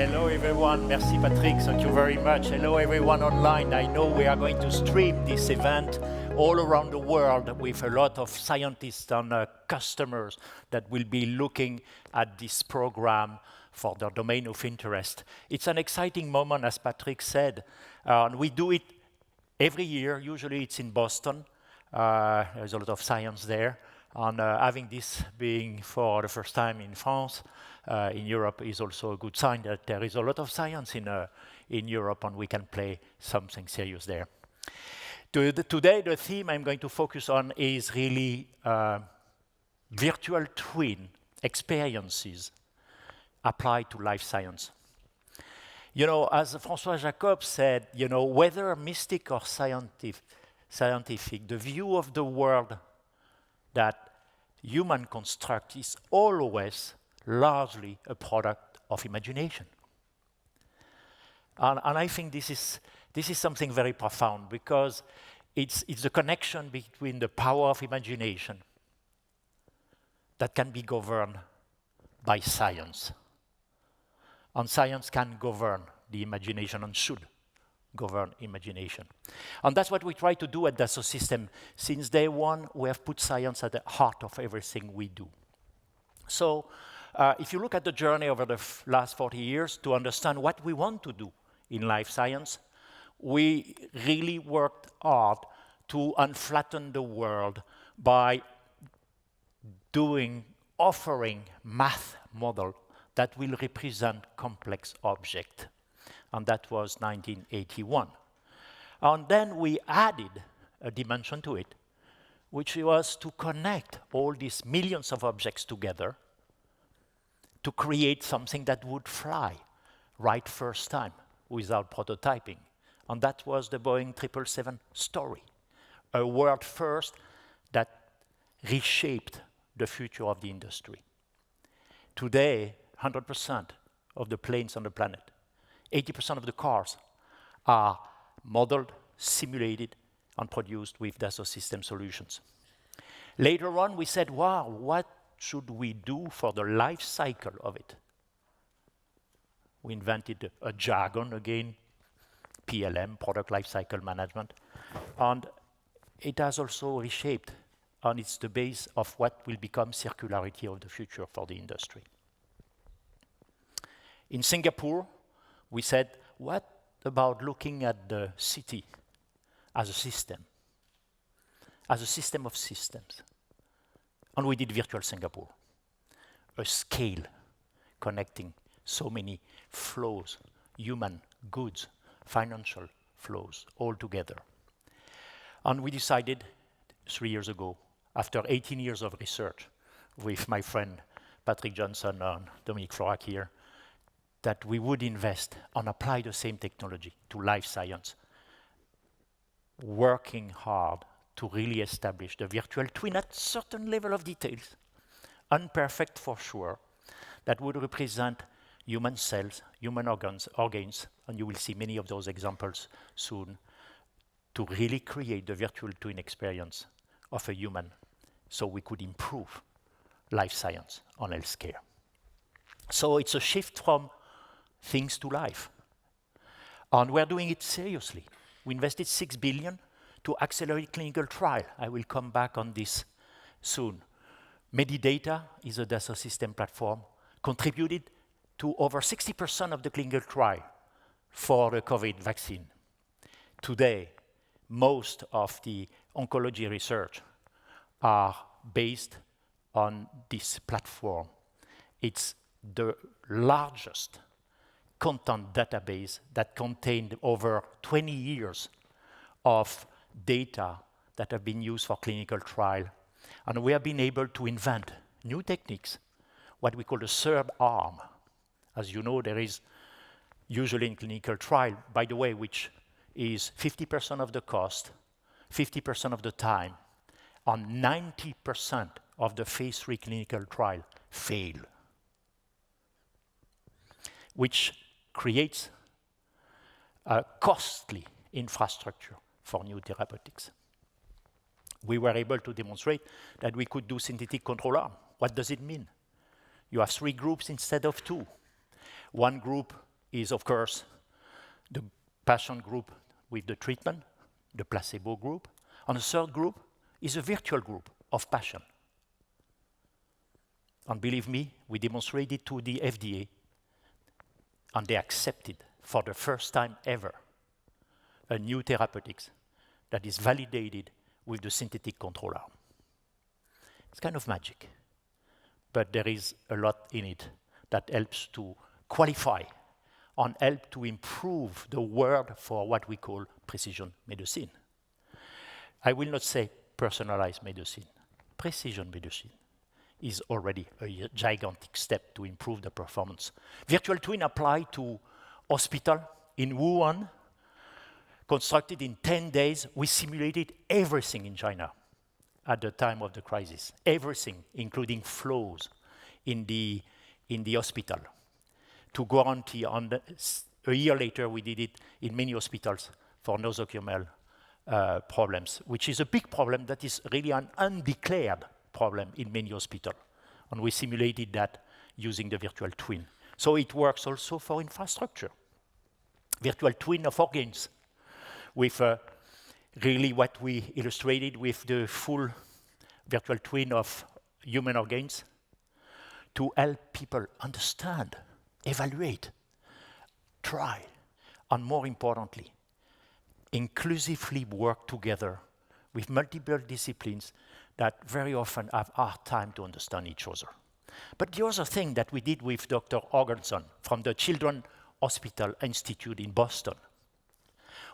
Hello everyone, merci Patrick, thank you very much. Hello everyone online. I know we are going to stream this event all around the world with a lot of scientists and customers that will be looking at this program for their domain of interest. It's an exciting moment, as Patrick said. We do it every year. Usually it's in Boston. There's a lot of science there. And having this being for the first time in France, in Europe, is also a good sign that there is a lot of science in Europe and we can play something serious there. Today, the theme I'm going to focus on is really virtual twin experiences applied to life science. You know, as François Jacob said, you know, whether mystic or scientific, the view of the world that human construct is always largely a product of imagination. And I think this is something very profound because it's the connection between the power of imagination that can be governed by science. And science can govern the imagination and should govern imagination. And that's what we try to do at Dassault Systèmes. Since day one, we have put science at the heart of everything we do. So if you look at the journey over the last 40 years to understand what we want to do in life science, we really worked hard to unflatten the world by offering math model that will represent complex objects. And that was 1981. And then we added a dimension to it, which was to connect all these millions of objects together to create something that would fly right first time without prototyping. And that was the Boeing 777 story, a world first that reshaped the future of the industry. Today, 100% of the planes on the planet, 80% of the cars are modeled, simulated, and produced with Dassault Systèmes solutions. Later on, we said, wow, what should we do for the life cycle of it? We invented a jargon again, PLM, Product Lifecycle Management, and it has also reshaped, and it's the base of what will become circularity of the future for the industry. In Singapore, we said, what about looking at the city as a system of systems? And we did Virtual Singapore, a scale connecting so many flows, human, goods, financial flows, all together. And we decided 3 years ago, after 18 years of research with my friend Patrick Johnson and Dominique Florac here, that we would invest and apply the same technology to life science, working hard to really establish the virtual twin at certain level of details, imperfect for sure, that would represent human cells, human organs, and you will see many of those examples soon, to really create the virtual twin experience of a human so we could improve life science and healthcare. So it's a shift from things to life. And we're doing it seriously. We invested 6 billion to accelerate clinical trial. I will come back on this soon. Medidata is a Dassault Systèmes platform, contributed to over 60% of the clinical trial for the COVID vaccine. Today, most of the oncology research are based on this platform. It's the largest content database that contained over 20 years of data that have been used for clinical trial. And we have been able to invent new techniques, what we call the third arm. As you know, there is usually in clinical trial, by the way, which is 50% of the cost, 50% of the time, and 90% of the phase 3 clinical trial fail, which creates a costly infrastructure for new therapeutics. We were able to demonstrate that we could do synthetic control arm. What does it mean? You have 3 groups instead of 2. One group is, of course, the patient group with the treatment, the placebo group. And the third group is a virtual group of patient. And believe me, we demonstrated to the FDA, and they accepted for the first time ever a new therapeutics that is validated with the synthetic control arm. It's kind of magic, but there is a lot in it that helps to qualify and help to improve the word for what we call precision medicine. I will not say personalized medicine. Precision medicine is already a gigantic step to improve the performance. Virtual twin applied to hospital in Wuhan, constructed in 10 days. We simulated everything in China at the time of the crisis, everything, including flows in the hospital, to guarantee. And a year later, we did it in many hospitals for nosocomial problems, which is a big problem that is really an undeclared problem in many hospitals. And we simulated that using the virtual twin. So it works also for infrastructure. Virtual twin of organs, with really what we illustrated with the full virtual twin of human organs, to help people understand, evaluate, try, and more importantly, inclusively work together with multiple disciplines that very often have a hard time to understand each other. But the other thing that we did with Dr. Jorgensen from the Children's Hospital Institute in Boston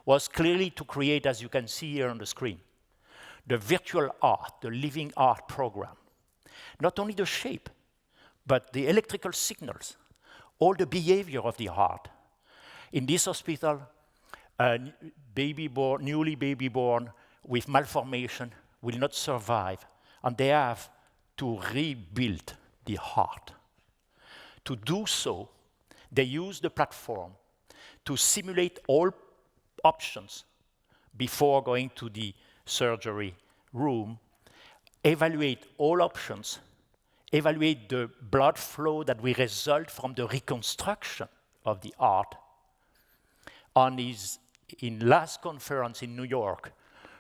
was clearly to create, as you can see here on the screen, the virtual art, the living art program. Not only the shape, but the electrical signals, all the behavior of the heart. In this hospital, newly baby born with malformation will not survive, and they have to rebuild the heart. To do so, they use the platform to simulate all options before going to the surgery room, evaluate all options, evaluate the blood flow that will result from the reconstruction of the heart. On his last conference in New York,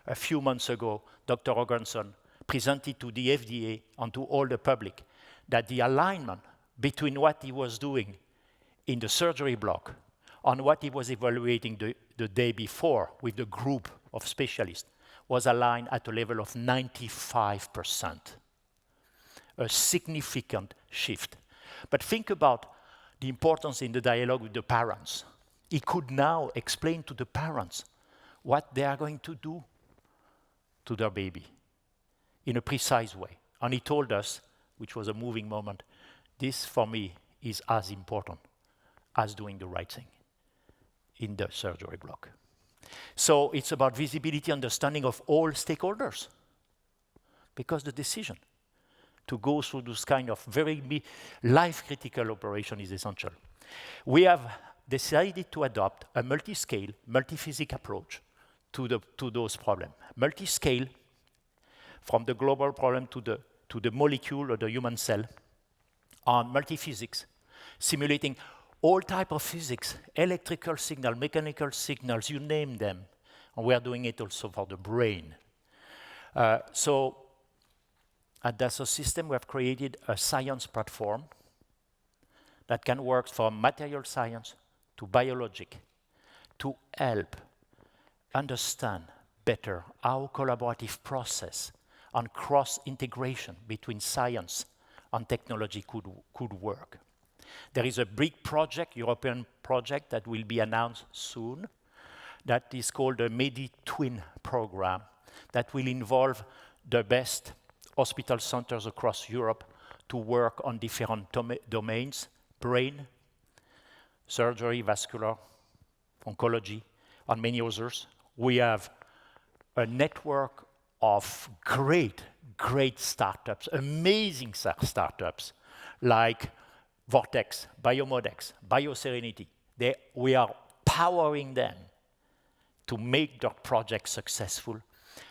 a few months ago, Dr. Jorgensen presented to the FDA and to all the public that the alignment between what he was doing in the surgery block and what he was evaluating the day before with the group of specialists was aligned at a level of 95%. A significant shift. But think about the importance in the dialogue with the parents. He could now explain to the parents what they are going to do to their baby in a precise way. And he told us, which was a moving moment, this for me is as important as doing the right thing in the surgery block. So it's about visibility, understanding of all stakeholders, because the decision to go through this kind of very life-critical operation is essential. We have decided to adopt a multi-scale, multi-physics approach to those problems. Multi-scale, from the global problem to the molecule or the human cell, and multi-physics, simulating all type of physics, electrical signal, mechanical signals, you name them. And we are doing it also for the brain. So at Dassault Systèmes, we have created a science platform that can work from material science to biologic to help understand better how collaborative process and cross-integration between science and technology could work. There is a big project, European project, that will be announced soon that is called the Meditwin Program that will involve the best hospital centers across Europe to work on different domains, brain, surgery, vascular, oncology, and many others. We have a network of great startups, amazing startups, like Vortex, Biomodex, BioSerenity. We are powering them to make their projects successful.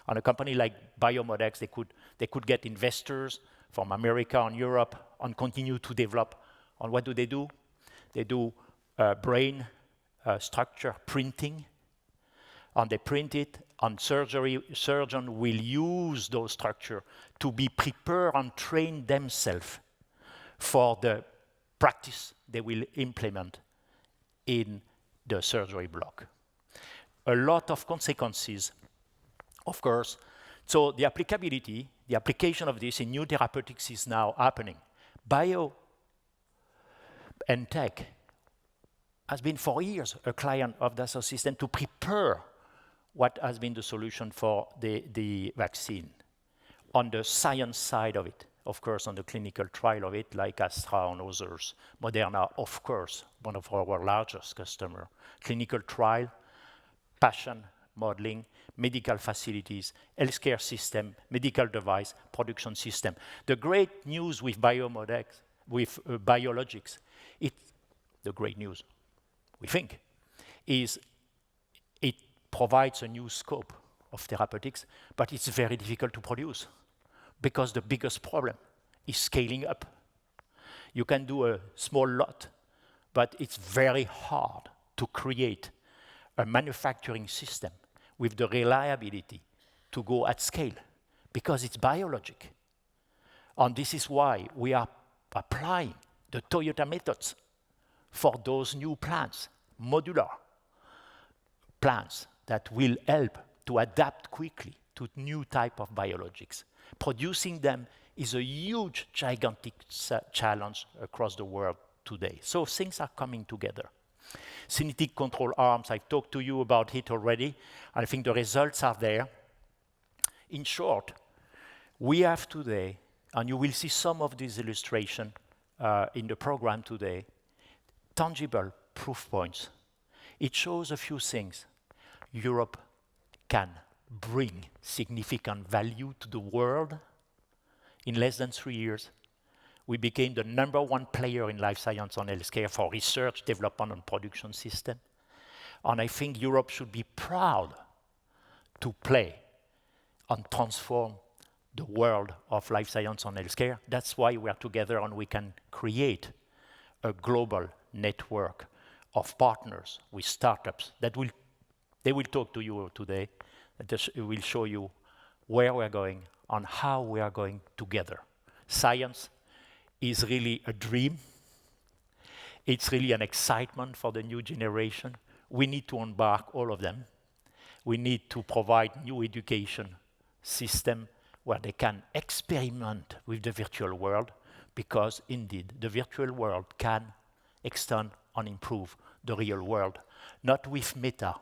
And a company like Biomodex, they could get investors from America and Europe and continue to develop. And what do? They do brain structure printing, and they print it, and surgeon will use those structures to be prepared and train themselves for the practice they will implement in the surgery block. A lot of consequences, of course. So the applicability, the application of this in new therapeutics is now happening. Bio and tech has been for years a client of Dassault Systèmes to prepare what has been the solution for the vaccine. On the science side of it, of course, on the clinical trial of it, like Astra and others. Moderna, of course, one of our largest customers. Clinical trial, patient modeling, medical facilities, healthcare system, medical device, production system. The great news with biologics, the great news, we think, is it provides a new scope of therapeutics, but it's very difficult to produce because the biggest problem is scaling up. You can do a small lot, but it's very hard to create a manufacturing system with the reliability to go at scale because it's biologic. And this is why we are applying the Toyota methods for those new plants, modular plants that will help to adapt quickly to new type of biologics. Producing them is a huge, gigantic challenge across the world today. So things are coming together. Synthetic control arms, I've talked to you about it already. I think the results are there. In short, we have today, and you will see some of these illustrations in the program today, tangible proof points. It shows a few things. Europe can bring significant value to the world. In less than 3 years, we became the #1 player in life science and healthcare for research, development, and production system. And I think Europe should be proud to play and transform the world of life science and healthcare. That's why we are together and we can create a global network of partners with startups that they will talk to you today. It will show you where we're going and how we are going together. Science is really a dream. It's really an excitement for the new generation. We need to embark all of them. We need to provide new education system where they can experiment with the virtual world, because indeed the virtual world can extend and improve the real world, not with meta,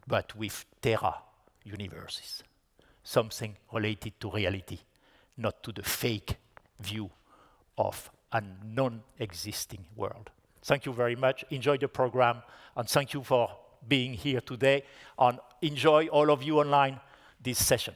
but with Terra universes, something related to reality, not to the fake view of a non-existing world. Thank you very much. Enjoy the program, and thank you for being here today, and enjoy all of you online this session.